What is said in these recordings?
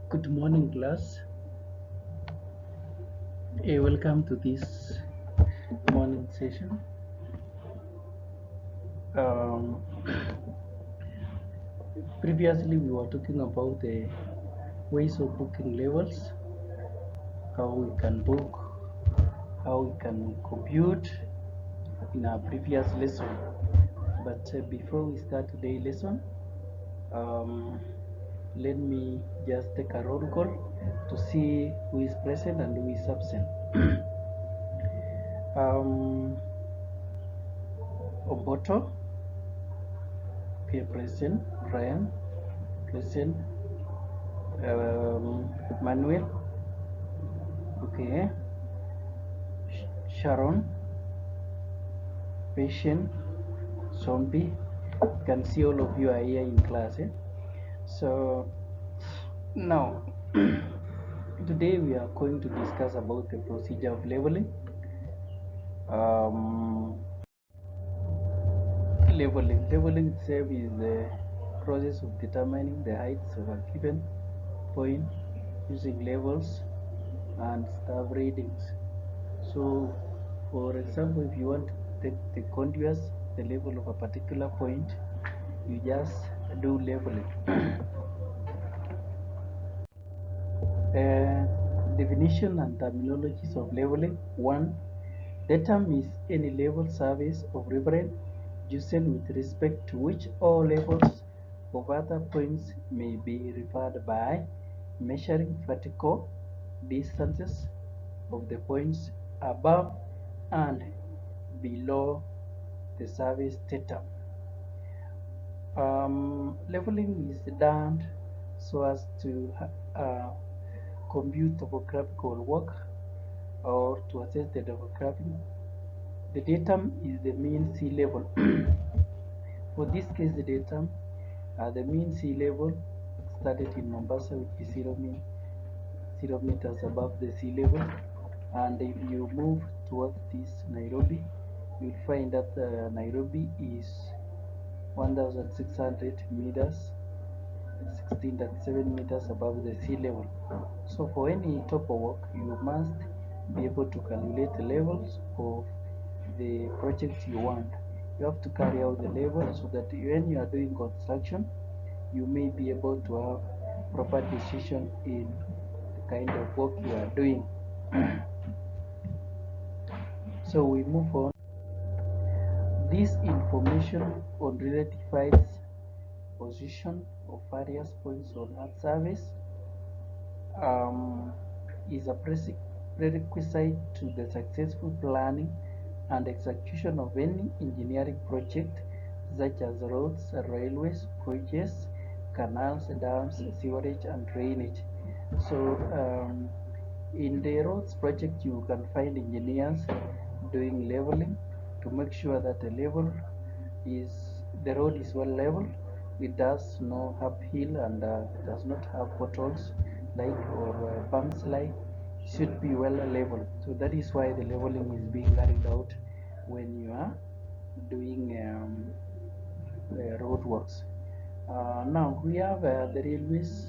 Good morning, class. Welcome to this morning session. Um, Previously, we were talking about the ways of booking levels, how we can book, how we can compute in our previous lesson. But before we start today's lesson, um, let me just take a roll call to see who is present and who is absent. Oboto, okay, present. Ryan, present. Manuel, okay. Sharon, Patient, Zombie. You can see all of you are here in class. So now, today we are going to discuss about the procedure of leveling. Um, Leveling itself is the process of determining the heights of a given point using levels and star readings. So, for example, if you want to take the contours, the level of a particular point, you just do leveling. Definition and terminologies of leveling. 1. The term is any level surface of reference used with respect to which all levels of other points may be referred by measuring vertical distances of the points above and below the surface theta. Leveling is done so as to compute topographical work or to assess the topography. The datum is the mean sea level. For this case, the datum, the mean sea level started in Mombasa, which is 0 meters above the sea level. And if you move towards this Nairobi, you'll find that Nairobi is 1,600 meters, 16.7 meters above the sea level. So for any topo work, you must be able to calculate the levels of the project you want. You have to carry out the levels so that when you are doing construction, you may be able to have proper decision in the kind of work you are doing. So we move on. This information on relative heights, position of various points on Earth surface is a prerequisite to the successful planning and execution of any engineering project such as roads, railways, bridges, canals, dams, sewerage, and drainage. So in the roads project, you can find engineers doing leveling to make sure that the road is well leveled. It does no uphill and does not have potholes like or bumps like. It should be well leveled. So that is why the leveling is being carried out when you are doing road works. Now we have the railways.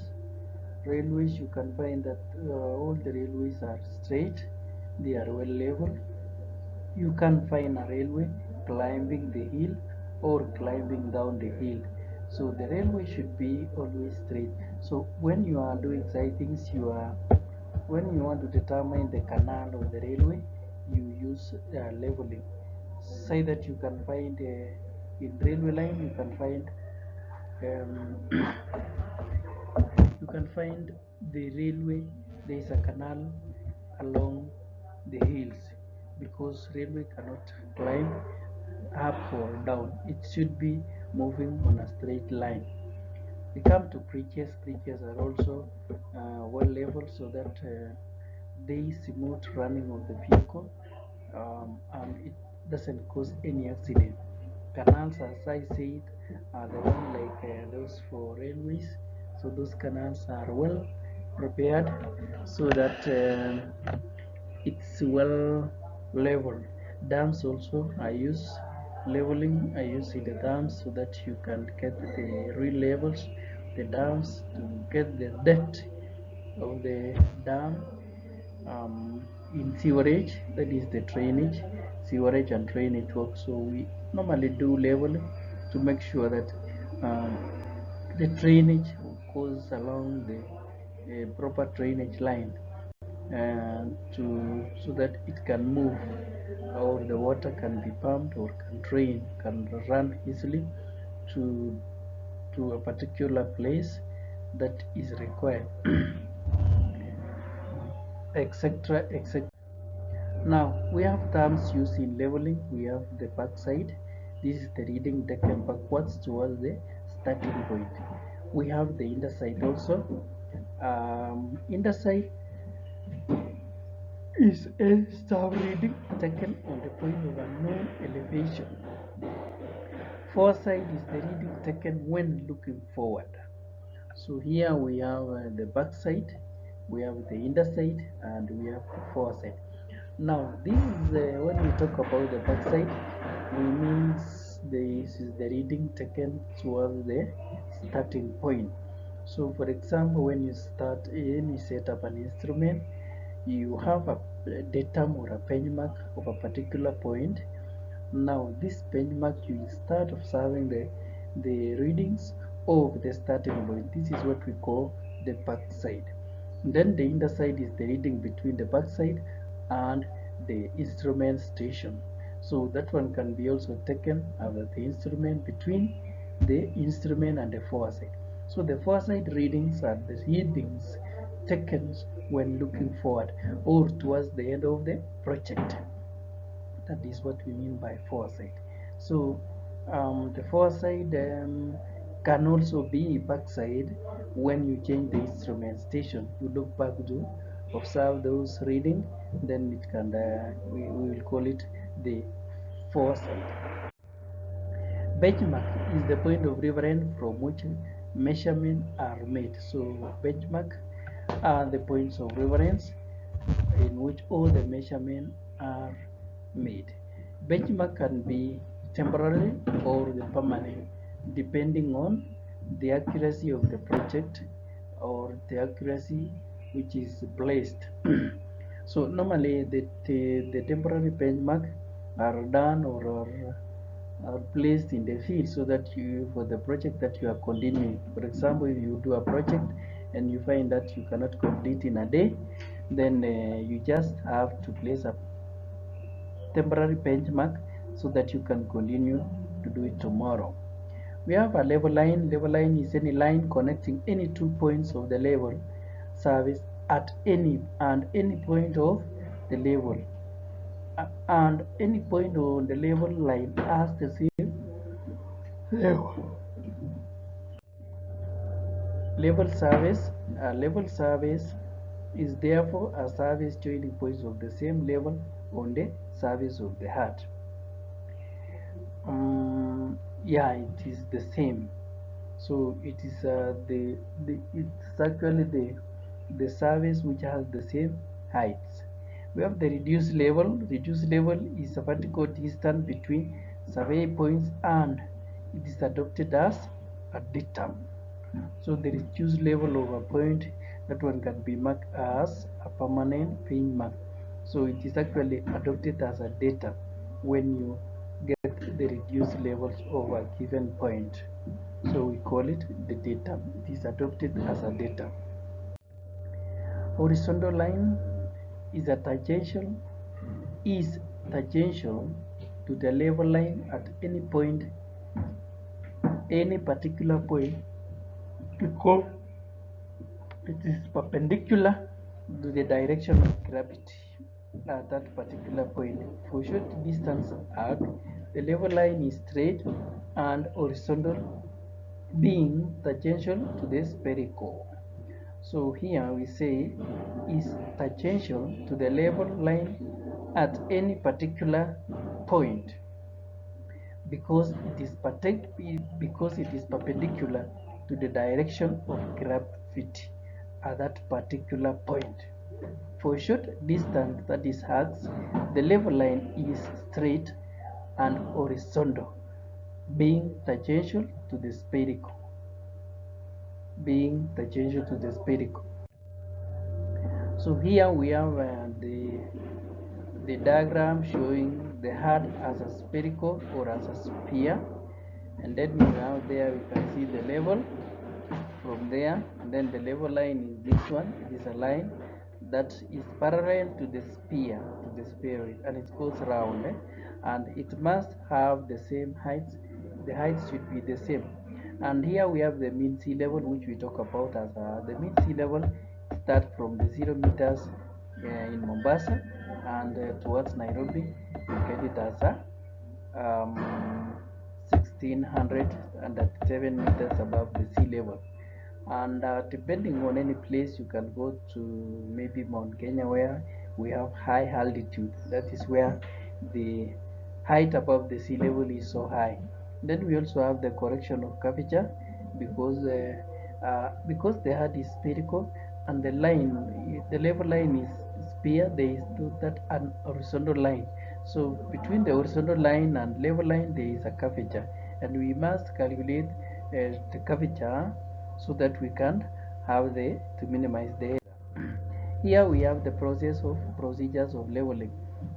Railways, you can find that all the railways are straight, they are well leveled. You can find a railway climbing the hill or climbing down the hill. So the railway should be always straight. So when you are doing sightings, when you want to determine the canal of the railway, you use leveling. Say that you can find in railway line, you can find um, you can find the railway. There is a canal along the hills because railway cannot climb up or down. It should be moving on a straight line. We come to bridges. Bridges are also well leveled so that they smooth running of the vehicle and it doesn't cause any accident. Canals, as I said, are the one like those for railways. So those canals are well prepared so that it's well leveled. Dams also, I use leveling. I use in the dams so that you can get the real levels, the dams to get the depth of the dam in sewerage, that is the drainage, sewerage and drainage work. So we normally do level to make sure that um, the drainage goes along the proper drainage line, and so that it can move, or the water can be pumped or can drain, can run easily to a particular place that is required, etc., etc. Now we have terms used in leveling. We have the backside. This is the reading taken backwards towards the starting point. We have the underside also. Underside is a star reading taken on the point of unknown elevation. Foresight is the reading taken when looking forward. So here we have the back side, we have the underside, and we have the foresight. Now this is when we talk about the back side, we means this is the reading taken towards the starting point. So for example, when you set up an instrument, you have a datum or a benchmark of a particular point. Now this benchmark, you start observing the readings of the starting point. This is what we call the backside. Then the underside is the reading between the backside and the instrument station. So that one can be also taken as the instrument between the instrument and the foresight. So the foresight readings are the readings taken when looking forward or towards the end of the project. That is what we mean by foresight. So the foresight can also be backside. When you change the instrument station, you look back to observe those reading, then it can we will call it the foresight. Benchmark is the point of reference from which measurements are made. So benchmark are the points of reference in which all the measurements are made. Benchmark can be temporary or the permanent, depending on the accuracy of the project or the accuracy which is placed. So normally the temporary benchmark are done or are placed in the field so that you, for the project that you are continuing. For example, if you do a project and you find that you cannot complete in a day, then you just have to place a temporary benchmark so that you can continue to do it tomorrow. We have a level line. Level line is any line connecting any 2 points of the level service at any point of the level, and any point on the level line has the same level. Level service is therefore a service joining points of the same level on the surface of the heart. Yeah, it is the same. So it is it's actually the surface which has the same heights. We have the reduced level. Reduced level is a vertical distance between survey points, and it is adopted as a datum. So the reduced level of a point, that one can be marked as a permanent benchmark. So it is actually adopted as a data when you get the reduced levels of a given point. So we call it the data. It is adopted as a data. Horizontal line is tangential to the level line at any particular point, because it is perpendicular to the direction of gravity at that particular point. For short distance arc, the level line is straight and horizontal, being tangential to the spherical. So here we say is tangential to the level line at any particular point, because it is perpendicular to the direction of gravity at that particular point. For short distance, that is arcs, the level line is straight and horizontal, being tangential to the spherical. So here we have the diagram showing the heart as a spherical or as a sphere, and then we have there we can see the level from there, and then the level line is this one. It is a line that is parallel to the sphere, and it goes round, and it must have the same height. The height should be the same. And here we have the mean sea level, which we talk about as the mean sea level start from the 0 meters in Mombasa and towards Nairobi. You get it as a 1607 meters above the sea level. And depending on any place, you can go to maybe Mount Kenya, where we have high altitude. That is where the height above the sea level is so high. Then we also have the correction of curvature, because the heart is spherical and the level line is sphere. There is that an horizontal line. So between the horizontal line and level line there is a curvature, and we must calculate the curvature so that we can have to minimize the error. Here we have the procedures of leveling.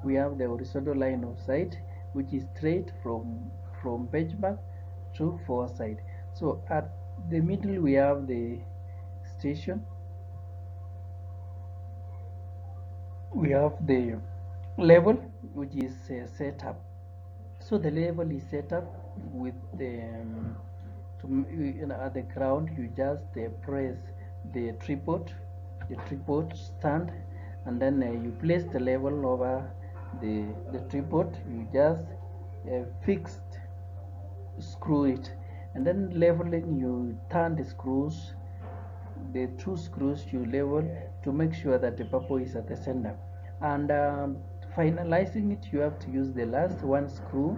We have the horizontal line of sight, which is straight from benchmark to foresight. So at the middle we have the station. We have the level, which is set up. So the level is set up with at the ground. You just press the tripod stand, and then you place the level over the tripod. You just fixed screw it, and then leveling, you turn the two screws you level to make sure that the purple is at the center. And finalizing it, you have to use the last one screw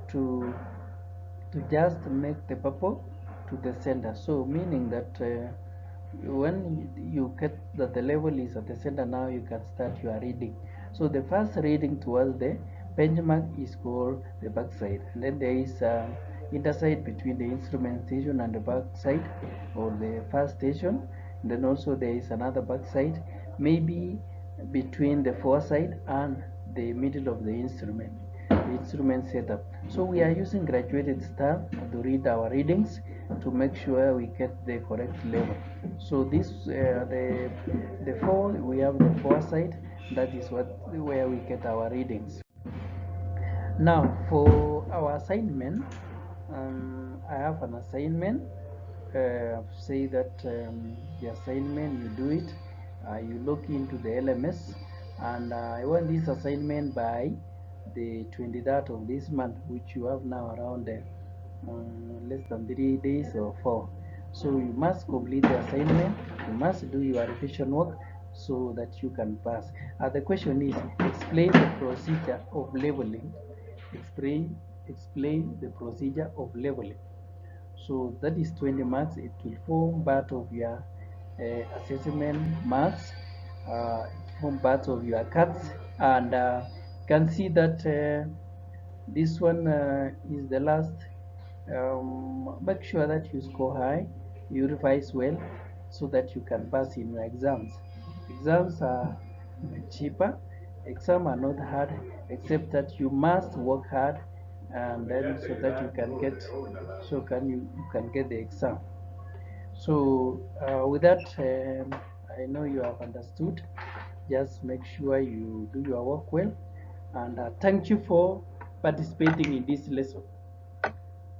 to just make the purple to the center. So meaning that when you get that the level is at the center, now you can start your reading. So the first reading towards the benchmark is called the backside, and then there is interside between the instrument station and the backside, or the first station. And then also there is another backside, maybe between the foresight and the middle of the instrument setup. So we are using graduated staff to read our readings to make sure we get the correct level. So this the four, we have the foresight. That is where we get our readings. Now for our assignment, I have an assignment. Say that the assignment, you do it, you look into the LMS, and I want this assignment by the 23rd of this month, which you have now around less than 3 days or 4. So you must complete the assignment, you must do your revision work so that you can pass. The question is, explain the procedure of leveling. Explain the procedure of leveling. So that is 20 marks. It will form part of your assessment marks, form part of your cards, and you can see that this one is the last. Make sure that you score high, you revise well, so that you can pass in your exams. Exams are cheaper. Exams are not hard, except that you must work hard, and then so that you can get, you can get the exam. So with that, I know you have understood. Just make sure you do your work well, and thank you for participating in this lesson.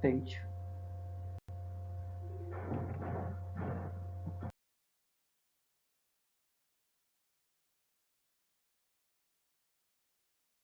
Thank you.